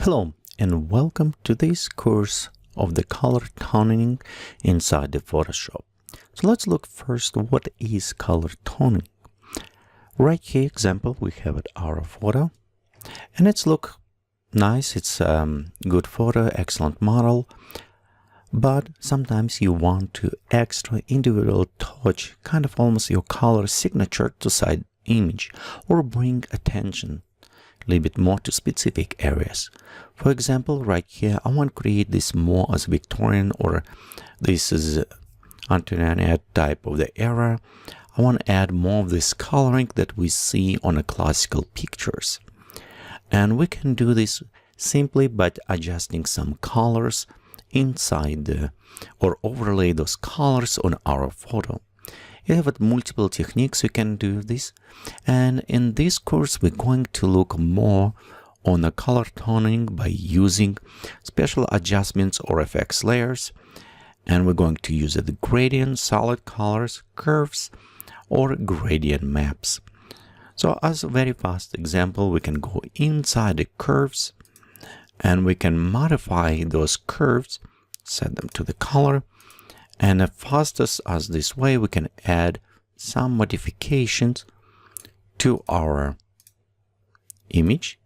Hello and welcome to this course of the color toning inside the Photoshop. So let's look first what is color toning. Right here example we have our photo and it's look nice, it's good photo, excellent model, but sometimes you want to extra individual touch, kind of almost your color signature to side image or bring attention a little bit more to specific areas. For example, right here, I want to create this more as Victorian, or this is Antoinette type of the era. I want to add more of this coloring that we see on the classical pictures. And we can do this simply by adjusting some colors inside or overlay those colors on our photo. You have multiple techniques you can do this, and in this course we're going to look more on the color toning by using special adjustments or effects layers, and we're going to use the gradient, solid colors, curves, or gradient maps. So as a very fast example, we can go inside the curves and we can modify those curves, set them to the color. And the fastest as this way, we can add some modifications to our image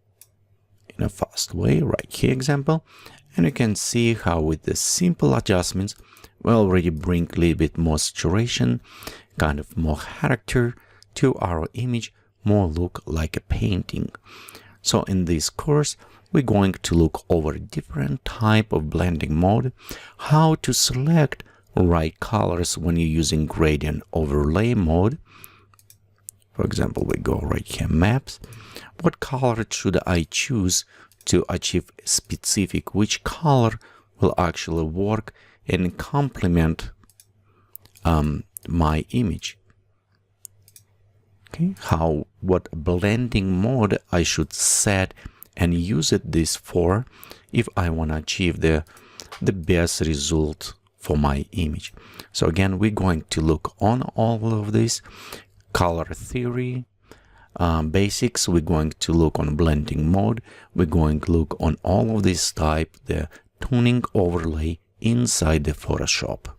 in a fast way, right here example. And you can see how with the simple adjustments, we already bring a little bit more saturation, kind of more character to our image, more look like a painting. So in this course, we're going to look over different type of blending mode, how to select right colors when you're using gradient overlay mode. For example, we go right here, maps. What color should I choose to achieve specific? Which color will actually work and complement my image? Okay, what blending mode I should set and use this for if I want to achieve the best result for my image. So again, we're going to look on all of this color theory basics. We're going to look on blending mode. We're going to look on all of this type, the tuning overlay inside the Photoshop.